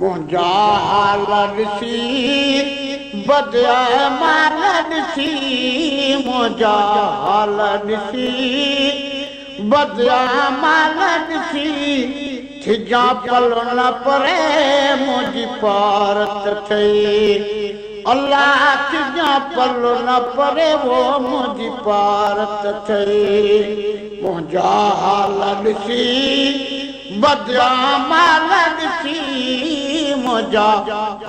मुंहिंजा हाल ॾिसी बदिया मान ॾिसी मुंहिंजा हाल ॾिसी बदिया मान ॾिसी थिजा पलो न परे मुंहिंजी पारत थई अल्लाह थिजा पलो न परे वो मुंहिंजी पारत थई मुंहिंजा हाल ॾिसी बदिया मान ॾिसी मुंहिंजा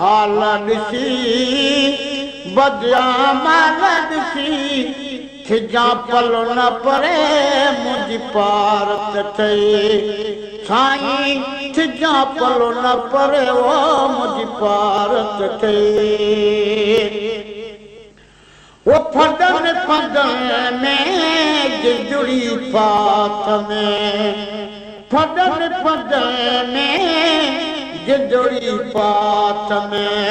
हाल ॾिसी बदिया मान ॾिसी थिजा पलो न परे मुंहिंजी पारत थई साईं थिजा पलो न परे वो मुंहिंजी पारत थई वो फदन फदन में जिजुड़ी पात में फदन फदन में जिजुड़ी पात में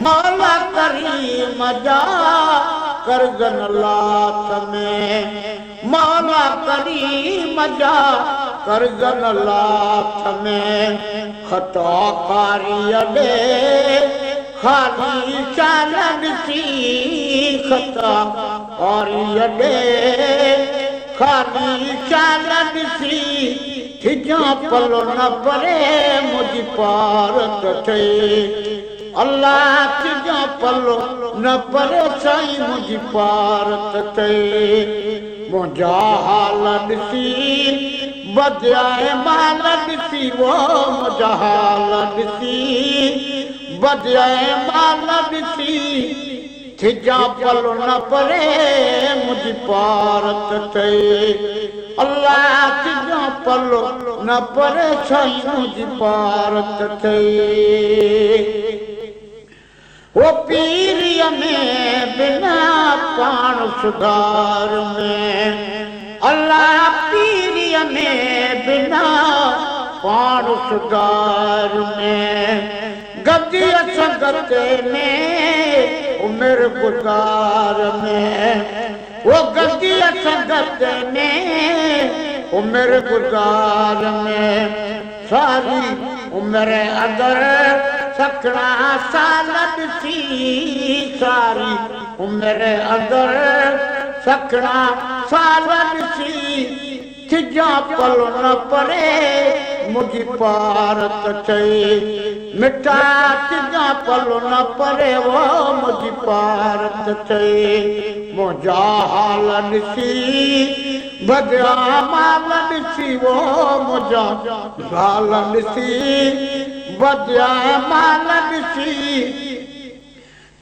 मौला करीम जा करगन लात में मौला करीम जा करगन लात में खता कारी अडे खाली चाल ॾिसी खता कारी अडे खाली चाल ॾिसी थिजा पलो न परे मुंहिंजी पारत थई अल्लाह थिजा पलो न परे साईं मुंहिंजी पारत थई मुंहिंजा हाल ॾिसी बदिया माल ॾिसी वो मुंहिंजा हाल ॾिसी बदिया माल ॾिसी थिजा पलो न परे मुंहिंजी पारत थई अल्लाह थिजा पलो न परे साईं मुंहिंजी पारत थई वो पीरीअ में बिना पाण सुधार में अल्लाह पीरीअ में बिना पाण सुधार में गद्दीअ संगत में उमिर गुज़ार में वो गद्दीअ संगत में उमिर गुज़ार में सारी उमिर अदर सकड़ा साल ॾिसी सारी उमिर अदर सकड़ा साल ॾिसी थिजा पलो न परे मुंहिंजी पारत थई मिठा थिजा पलो न परे वो मुंहिंजी पारत थई मुंहिंजा हाल ॾिसी बदिया माल ॾिसी वो मुंहिंजा हाल ॾिसी बदिया माल ॾिसी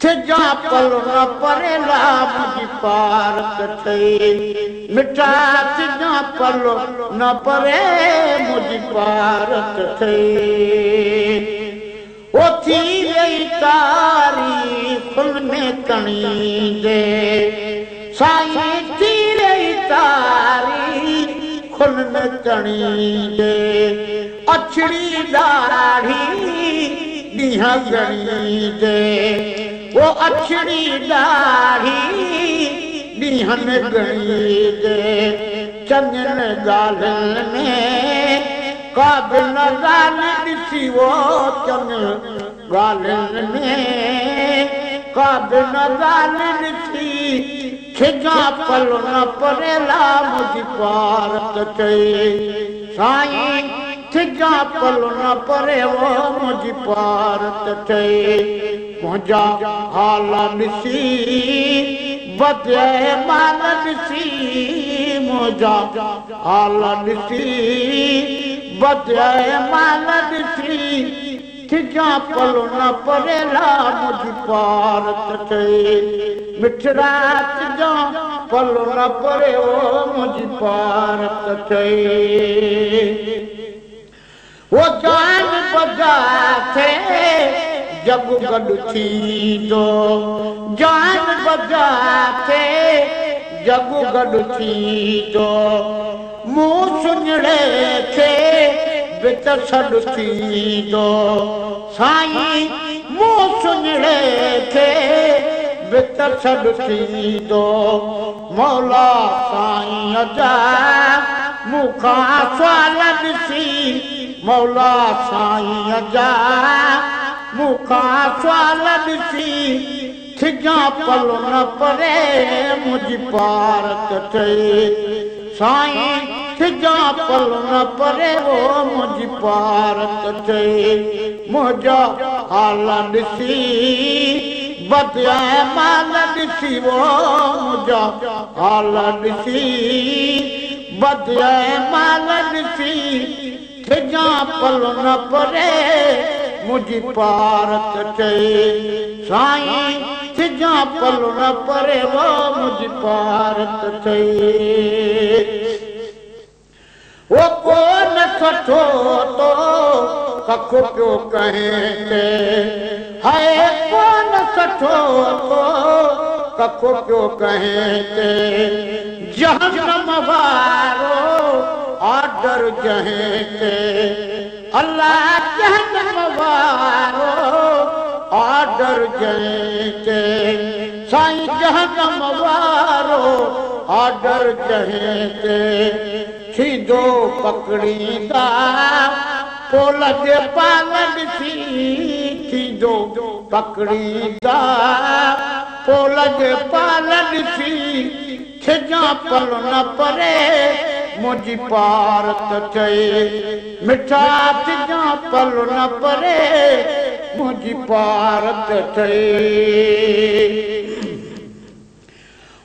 थिजा पलो न परे ला मुंहिंजी पारत थई मिठा थिजा पलो न परे मुंहिंजी पारत थई वो थी वई तारीख़ुन में कणींदे साईं थी वई तारीख़ुन में कणींदे अछड़ी दाढ़ी ॾींहं ॻणींदे वो अछड़ी दाढ़ी ॾींहं ॻणींदे चङनि ॻाल्हियुनि में का बि न ॻाल्हि ॾिसी वो चङनि ॻाल्हियुनि में का बि न ॻाल्हि ॾिसी थिजा पलो न परे ला मुंहिंजी पारत थई साईं थिजा पलो न परे वो मुंहिंजी पारत थई मुंहिंजा हाल ॾिसी बदिया माल ॾिसी मुंहिंजा हाल ॾिसी बदिया माल ॾिसी थिजा पलो न परे ला मुंहिंजी पारत थई मिठड़ा थिजा पलो न परे वो मुंहिंजी पारत थई वो जान बजा थे जग गॾु थींदो जान बजा थे जग गॾु थींदो मुंहुं सुञड़े खे बित सॾु थींदो साईं मुंहुं सुञड़े खे बित सॾु थींदो मौला साईं जा मूंखां सुवाल ॾिसी मौला साईं जा मूंखां सुवाल ॾिसी थिजां पल न परे मुंहिंजी पारत ठही साईं थिजां पल न परे वो मुंहिंजी पारत ठही मुंहिंजा हाल ॾिसी बदिया माल ॾिसी वो मुंहिंजा हाल ॾिसी बदिया माल ॾिसी थिजां पल न परे मुंहिंजी पारत ठही साईं थिजां पल न परे वो मुंहिंजी पारत ठही वो कोन सठो तो कख पियो कहें ते हाय कोन सठो तो कख पियो कहें ते जहन्नम वारो ऑर्डर जहें ते अल्लाह जहन्नम वारो ऑर्डर जहें ते साईं जहन्नम वारो ऑर्डर जहें ते थींदो पकड़ींदा पोल जे पाल ॾिसी थींदो पकड़ींदा पोल जे पाल ॾिसी थिजां पल न परे मुंहिंजी पारत ठही मिठा थिजां पल न परे मुंहिंजी पारत ठही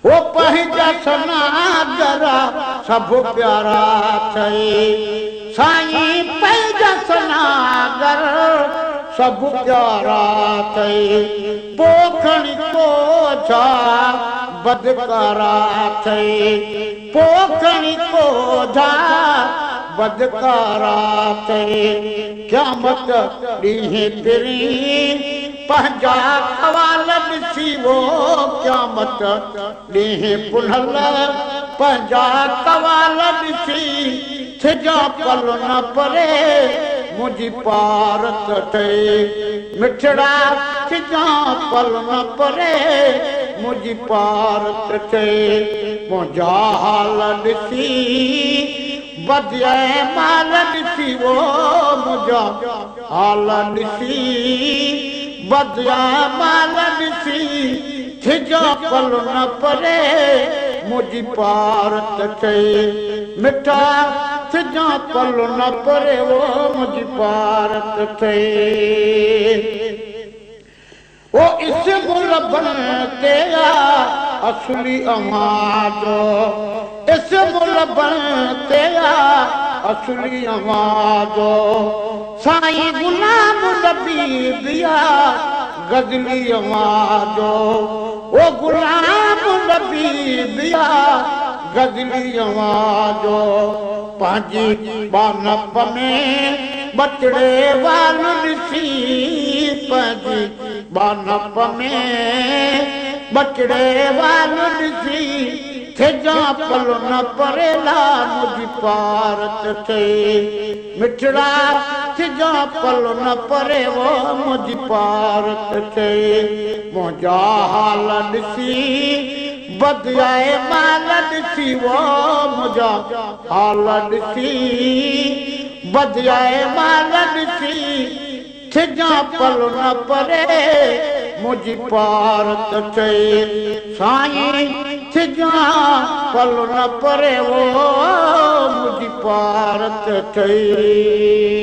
वो पंहिंजा सनागरा सभु प्यारा ठही साईं पंहिंजा सनागर सभु प्यारा ठही पोखणी कोझा बदकारा ठही पोखणी कोझा बदकारा ठही क़यामत ॾींहुं फिरी पंहिंजा अवाल ॾिसी वो क़यामत ॾींहुं पुनल पंहिंजा कवाल ॾिसी थिजां पल न परे मुंहिंजी पारत ठही मिठड़ा थिजां पल न परे मुंहिंजी पारत ठही मुंहिंजा हाल ॾिसी बदिया माल ॾिसी वो मुंहिंजा हाल ॾिसी बदिया माल ॾिसी थिजां पल न परे मुंहिंजी पारत ठही मिठा थिजां पल न परे वो मुंहिंजी पारत ठही वो इस्म रबन ते असली अमाजो इस्म रबन ते असली अमाजो साईं गुलाम नबी बिया गजली अमाजो वो गुलाम नबी बिया गजली अमाजो पंहिंजी बानप में बचड़े वाल ॾिसी पंहिंजी बानप में बचड़े वाल ॾिसी थिजां पल न परेला मुंहिंजी पारत ठही मिठड़ा थिजां पल न परे वो मुंहिंजी पारत ठही मुंहिंजा हाल ॾिसी बदिया माल ॾिसी वो मुंहिंजा हाल ॾिसी बदिया माल ॾिसी थिजां पल न परे मुंहिंजी पारत ठही साईं थिजां पल न परे वो मुंहिंजी पारत ठही